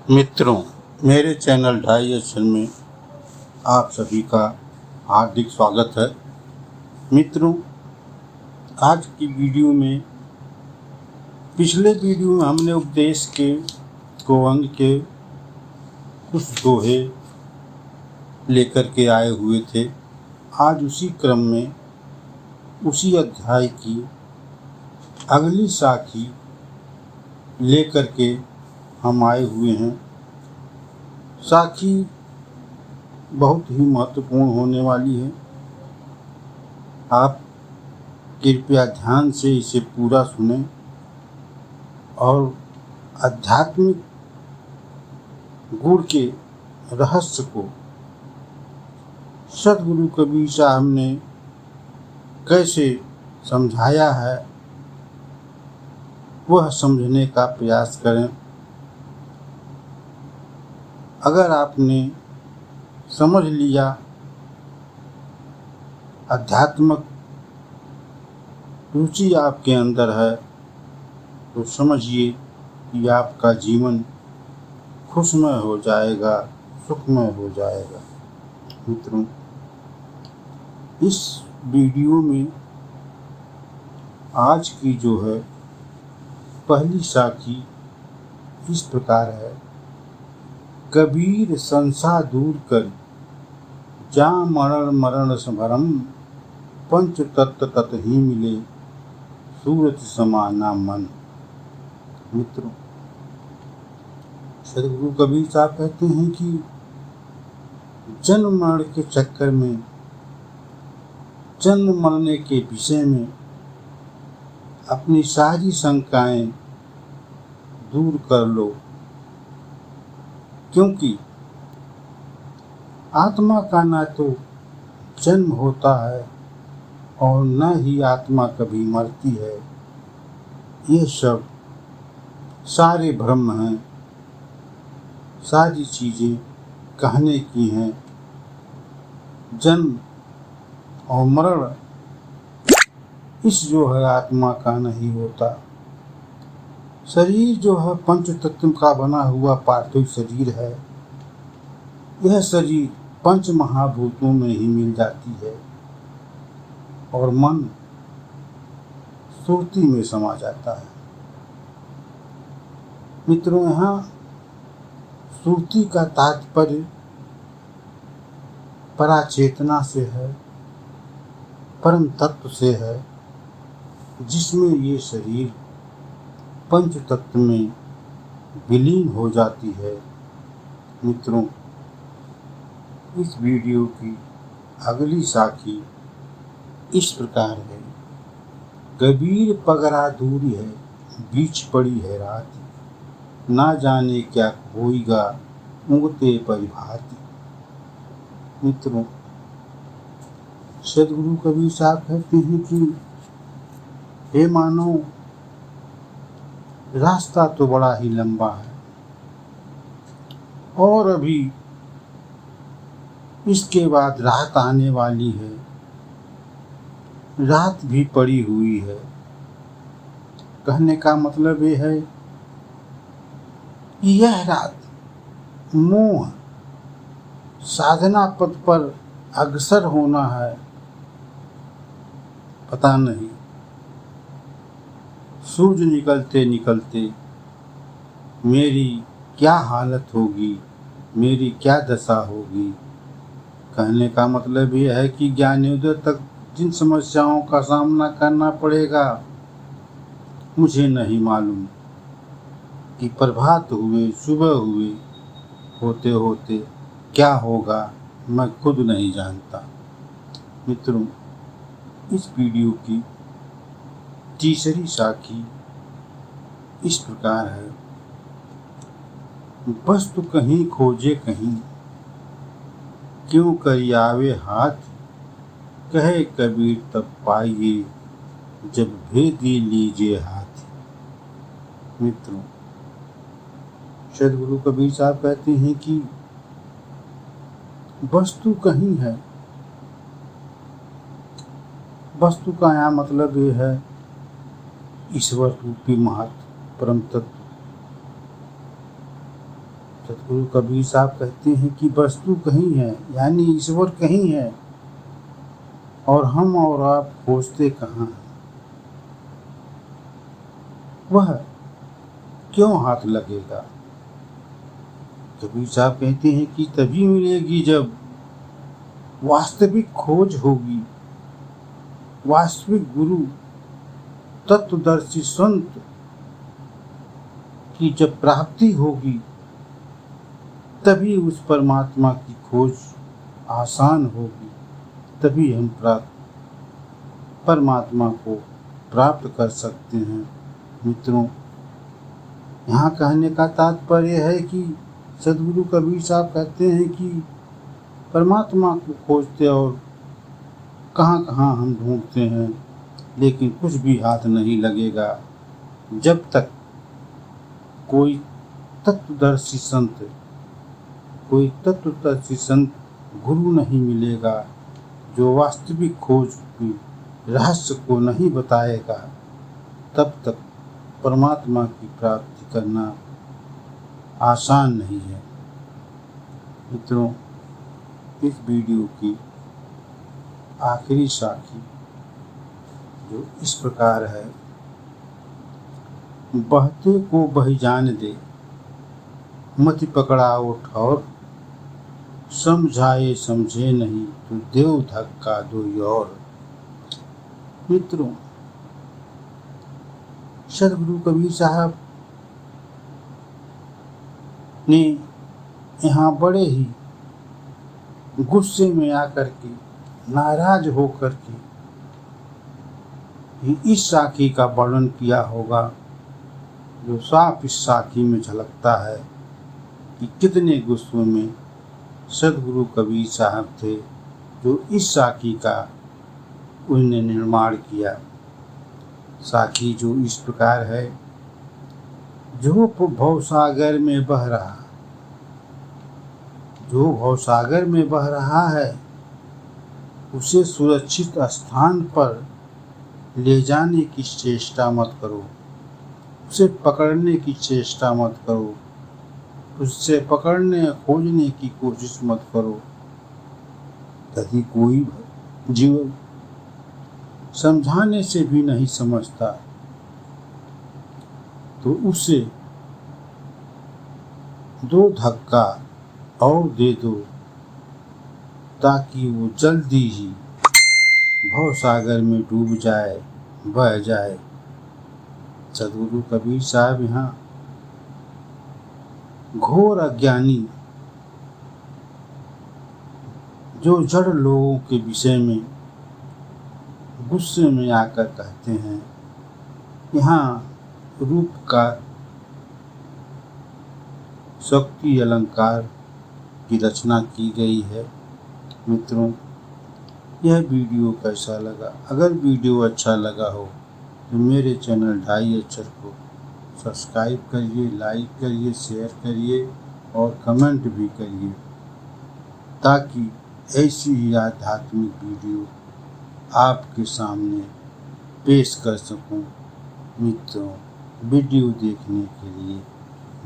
मित्रों, मेरे चैनल ढाई अक्षर में आप सभी का हार्दिक स्वागत है। मित्रों, आज की वीडियो में पिछले वीडियो में हमने उपदेश के गोअंग के कुछ दोहे लेकर के आए हुए थे। आज उसी क्रम में उसी अध्याय की अगली साखी लेकर के हम आए हुए हैं। साखी बहुत ही महत्वपूर्ण होने वाली है। आप कृपया ध्यान से इसे पूरा सुनें और आध्यात्मिक गुण के रहस्य को सद्गुरु कबीर साहब ने कैसे समझाया है वह समझने का प्रयास करें। अगर आपने समझ लिया, आध्यात्मिक रुचि आपके अंदर है, तो समझिए कि आपका जीवन खुशमय हो जाएगा, सुखमय हो जाएगा। मित्रों, इस वीडियो में आज की जो है पहली साखी इस प्रकार है। कबीर संसा दूर कर जा मरण मरण भरम, पंच तत्व तत ही मिले सूरत समाना मन। मित्रों, सदगुरु कबीर साहब कहते हैं कि जन्म मरण के चक्कर में, जन्म मरने के विषय में अपनी सारी शंकाएं दूर कर लो, क्योंकि आत्मा का ना तो जन्म होता है और न ही आत्मा कभी मरती है। ये सब सारे भ्रम हैं, सारी चीज़ें कहने की हैं। जन्म और मरण इस जो है आत्मा का नहीं होता। शरीर जो है पंच तत्व का बना हुआ पार्थिव शरीर है। यह शरीर पंच महाभूतों में ही मिल जाती है और मन सुरती में समा जाता है। मित्रों, यहाँ सुरती का तात्पर्य पराचेतना से है, परम तत्व से है, जिसमें ये शरीर पंच तत्व में विलीन हो जाती है। मित्रों, इस वीडियो की अगली साखी इस प्रकार है। कबीर पगरा दूरी है, बीच पड़ी है रात, ना जाने क्या होएगा उंगते परिभाती। मित्रों, सदगुरु कबीर साहब कहते हैं कि हे मानो, रास्ता तो बड़ा ही लंबा है और अभी इसके बाद रात आने वाली है, रात भी पड़ी हुई है। कहने का मतलब ये है कि यह रात मोह साधना पथ पर अग्रसर होना है। पता नहीं सूरज निकलते निकलते मेरी क्या हालत होगी, मेरी क्या दशा होगी। कहने का मतलब ये है कि ज्ञानोदय तक जिन समस्याओं का सामना करना पड़ेगा, मुझे नहीं मालूम कि प्रभात हुए, सुबह हुए, होते होते क्या होगा, मैं खुद नहीं जानता। मित्रों, इस वीडियो की तीसरी साखी इस प्रकार है। वस्तु कहीं खोजे कहीं, क्यों करियावे हाथ, कहे कबीर तब पाइए, जब भेदी लीजिए हाथ। मित्रों, सदगुरु कबीर साहब कहते हैं कि वस्तु कहीं है। वस्तु का यहाँ मतलब ये है ईश्वर रूपी महत्व, परम तत्व। सतगुरु कबीर साहब कहते हैं कि वस्तु कहीं है, यानी ईश्वर कहीं है, और हम और आप खोजते कहाँ हैं। वह क्यों हाथ लगेगा। कबीर साहब कहते हैं कि तभी मिलेगी जब वास्तविक खोज होगी, वास्तविक गुरु तत्वदर्शी संत की जब प्राप्ति होगी, तभी उस परमात्मा की खोज आसान होगी, तभी हम परमात्मा को प्राप्त कर सकते हैं। मित्रों, यहाँ कहने का तात्पर्य है कि सदगुरु कबीर साहब कहते हैं कि परमात्मा को खोजते और कहाँ कहाँ हम ढूंढते हैं, लेकिन कुछ भी हाथ नहीं लगेगा जब तक कोई तत्वदर्शी संत गुरु नहीं मिलेगा, जो वास्तविक खोज की रहस्य को नहीं बताएगा, तब तक परमात्मा की प्राप्ति करना आसान नहीं है। मित्रों, इस वीडियो की आखिरी साखी जो इस प्रकार है, बहते को बही जान दे, मति पकड़ाओ ठौर, समझाए समझे नहीं तो देव धक्का दो और। मित्रों, सदगुरु कबीर साहब ने यहाँ बड़े ही गुस्से में आकर के, नाराज होकर के इस साखी का वर्णन किया होगा, जो साफ इस साखी में झलकता है कि कितने गुस्से में सदगुरु कबीर साहब थे, जो इस साखी का उन्होंने निर्माण किया। साखी जो इस प्रकार है, जो भवसागर में बह रहा, जो भवसागर में बह रहा है, उसे सुरक्षित स्थान पर ले जाने की चेष्टा मत करो, उसे पकड़ने की चेष्टा मत करो, उससे पकड़ने खोजने की कोशिश मत करो। यदि कोई जीव समझाने से भी नहीं समझता, तो उसे 2 धक्का और दे दो, ताकि वो जल्दी ही भवसागर में डूब जाए, बह जाए। सदगुरु कबीर साहब यहाँ घोर अज्ञानी, जो जड़ लोगों के विषय में गुस्से में आकर कहते हैं, यहाँ रूप का शक्ति अलंकार की रचना की गई है। मित्रों, यह वीडियो कैसा लगा? अगर वीडियो अच्छा लगा हो तो मेरे चैनल ढाई अक्षर को सब्सक्राइब करिए, लाइक करिए, शेयर करिए और कमेंट भी करिए, ताकि ऐसी ही आध्यात्मिक वीडियो आपके सामने पेश कर सकूं। मित्रों, वीडियो देखने के लिए